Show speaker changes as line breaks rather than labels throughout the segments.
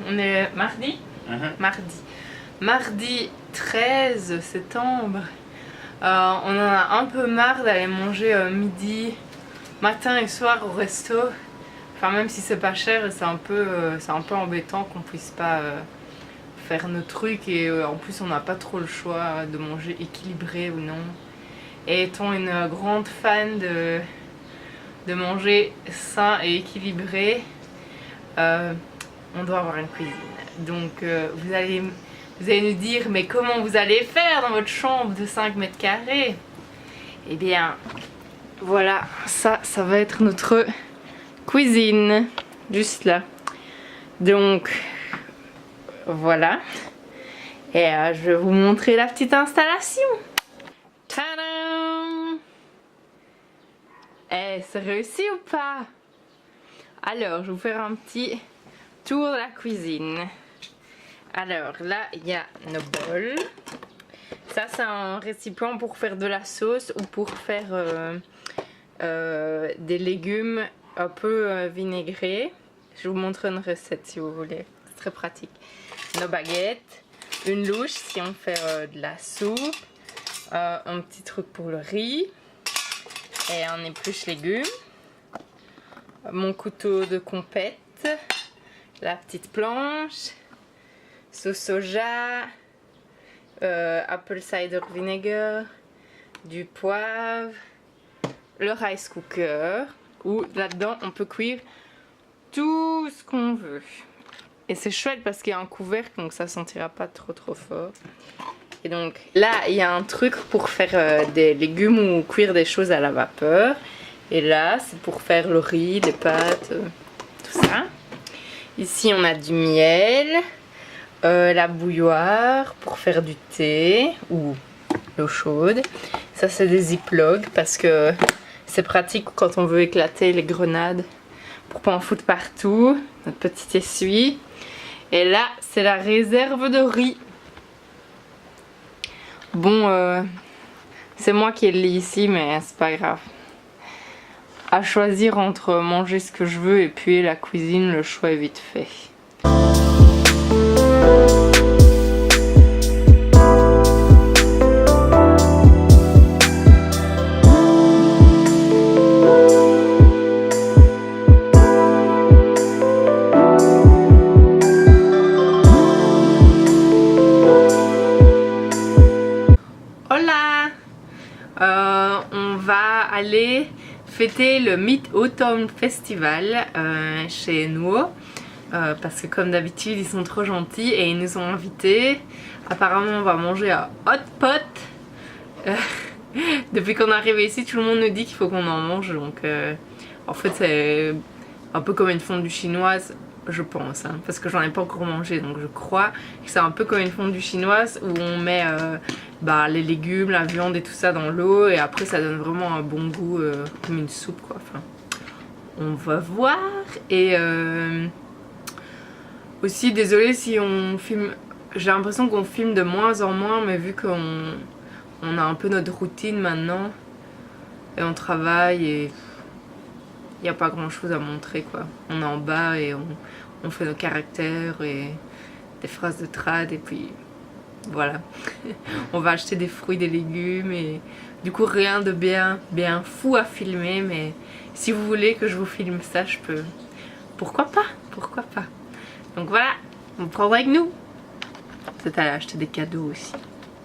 On est mardi Mardi 13 septembre. On en a un peu marre d'aller manger midi, matin et soir au resto. Enfin, même si c'est pas cher, c'est un peu embêtant qu'on puisse pas faire nos trucs. Et en plus, on n'a pas trop le choix de manger équilibré ou non. Et étant une grande fan de manger sain et équilibré, on doit avoir une cuisine. Donc vous allez nous dire, mais comment vous allez faire dans votre chambre de 5 mètres carrés? Eh bien, voilà, ça va être notre cuisine, juste là. Donc, voilà. Et je vais vous montrer la petite installation. Tadam! Eh, c'est réussi ou pas? Alors, je vais vous faire un petit tour de la cuisine. Alors là, il y a nos bols. Ça, c'est un récipient pour faire de la sauce ou pour faire des légumes un peu vinaigrés. Je vous montre une recette si vous voulez. C'est très pratique. Nos baguettes, une louche si on fait de la soupe, un petit truc pour le riz et un épluche légumes. Mon couteau de compète, la petite planche, sauce soja, apple cider vinegar, du poivre, le rice cooker où là-dedans on peut cuire tout ce qu'on veut. Et c'est chouette parce qu'il y a un couvercle donc ça sentira pas trop fort. Et donc là il y a un truc pour faire des légumes ou cuire des choses à la vapeur. Et là c'est pour faire le riz, les pâtes, tout ça. Ici on a du miel, la bouilloire pour faire du thé ou l'eau chaude. Ça c'est des ziplocs parce que c'est pratique quand on veut éclater les grenades pour pas en foutre partout. Notre petit essuie. Et là c'est la réserve de riz. Bon, c'est moi qui ai le lit ici mais c'est pas grave. À choisir entre manger ce que je veux et puis la cuisine, le choix est vite fait. Hola! On va aller fêter le Mid-Autumn Festival chez nous parce que comme d'habitude ils sont trop gentils et ils nous ont invités. Apparemment on va manger à hot pot. Depuis qu'on est arrivé ici tout le monde nous dit qu'il faut qu'on en mange donc en fait c'est un peu comme une fondue chinoise je pense hein, parce que j'en ai pas encore mangé donc je crois que c'est un peu comme une fondue chinoise où on met les légumes, la viande et tout ça dans l'eau et après ça donne vraiment un bon goût comme une soupe quoi. Enfin, on va voir. Et aussi désolée si on filme, j'ai l'impression qu'on filme de moins en moins mais vu qu'on a un peu notre routine maintenant et on travaille et il n'y a pas grand chose à montrer quoi. On est en bas et on fait nos caractères et des phrases de trad et puis voilà. On va acheter des fruits, des légumes et du coup rien de bien fou à filmer mais si vous voulez que je vous filme ça je peux. Pourquoi pas? Donc voilà, on prend avec nous. Peut-être aller acheter des cadeaux aussi.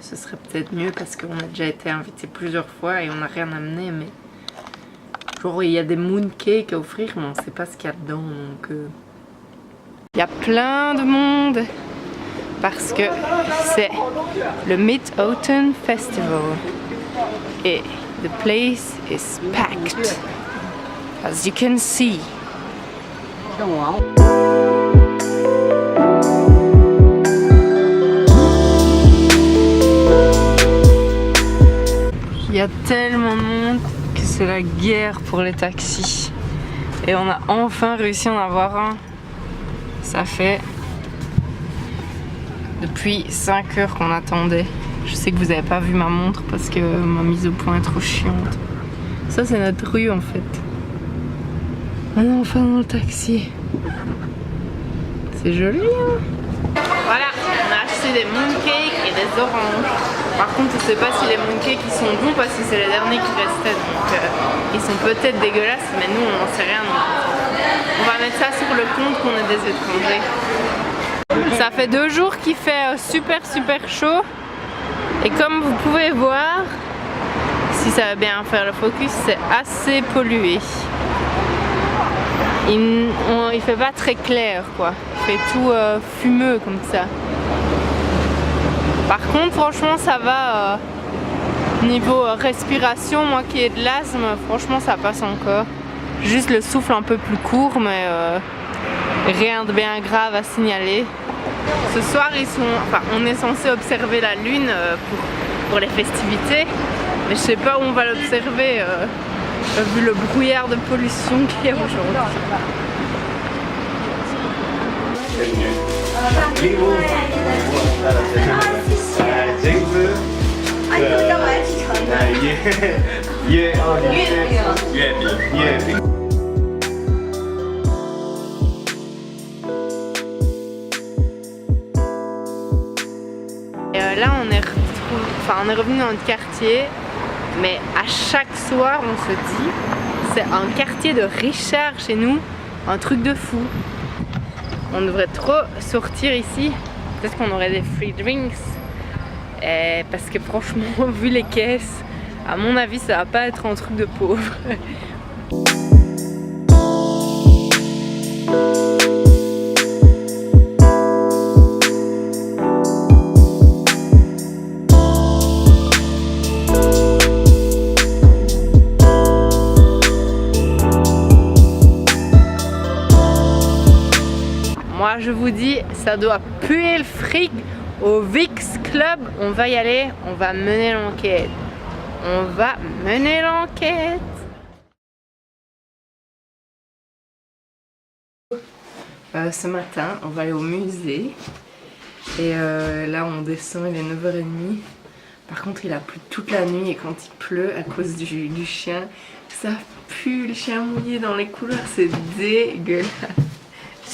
Ce serait peut-être mieux parce qu'on a déjà été invité plusieurs fois et on n'a rien amené mais genre il y a des mooncakes à offrir mais on ne sait pas ce qu'il y a dedans donc il y a plein de monde parce que c'est le Mid-Autumn Festival et the place is packed as you can see. Il y a tellement de monde que c'est la guerre pour les taxis. Et on a enfin réussi à en avoir un. Ça fait depuis 5 heures qu'on attendait. Je sais que vous n'avez pas vu ma montre parce que ma mise au point est trop chiante. Ça c'est notre rue en fait. On est enfin dans le taxi. C'est joli, hein? Voilà, on a acheté des mooncakes et des oranges. Par contre, on ne sait pas si les mooncakes ils sont bons parce que c'est les derniers qui restaient. Donc ils sont peut-être dégueulasses, mais nous on n'en sait rien. Donc on va mettre ça sur le compte qu'on est des étrangers. Ça fait 2 jours qu'il fait super chaud. Et comme vous pouvez voir, si ça va bien faire le focus, c'est assez pollué. Il fait pas très clair quoi, il fait tout fumeux comme ça. Par contre franchement ça va niveau respiration, moi qui ai de l'asthme, franchement ça passe encore. Juste le souffle un peu plus court mais rien de bien grave à signaler. Ce soir on est censé observer la lune pour les festivités, mais je sais pas où on va l'observer. Vu le brouillard de pollution qu'il y a aujourd'hui. Et là on est revenu dans notre quartier. Mais à chaque soir on se dit, c'est un quartier de Richard chez nous, un truc de fou. On devrait trop sortir ici, peut-être qu'on aurait des free drinks. Parce que franchement, vu les caisses, à mon avis ça va pas être un truc de pauvre. Moi je vous dis, ça doit puer le fric au VIX Club. On va y aller, on va mener l'enquête. On va mener l'enquête. Ce matin, on va aller au musée. Et là on descend, il est 9h30. Par contre il a plu toute la nuit et quand il pleut à cause du chien, ça pue le chien mouillé dans les couloirs, c'est dégueulasse.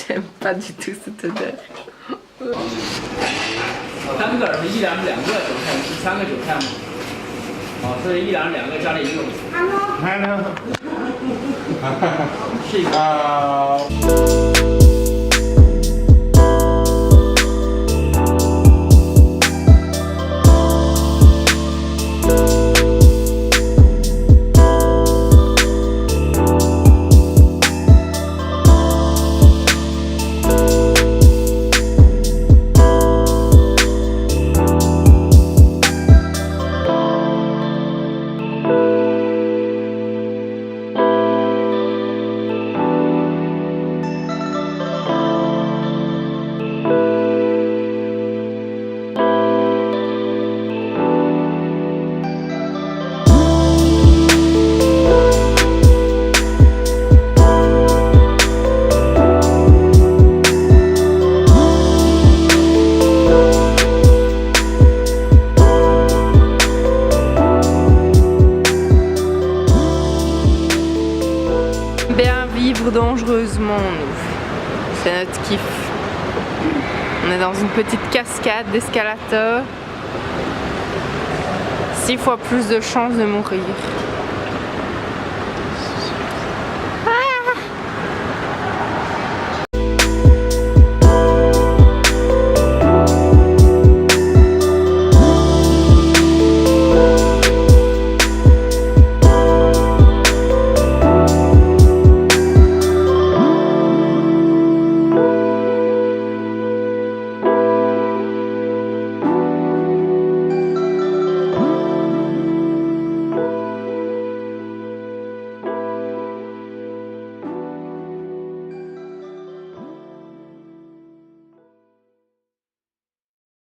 J'aime pas du tout cette odeur. Dangereusement, nous. C'est notre kiff. On est dans une petite cascade d'escalateur. 6 fois plus de chances de mourir.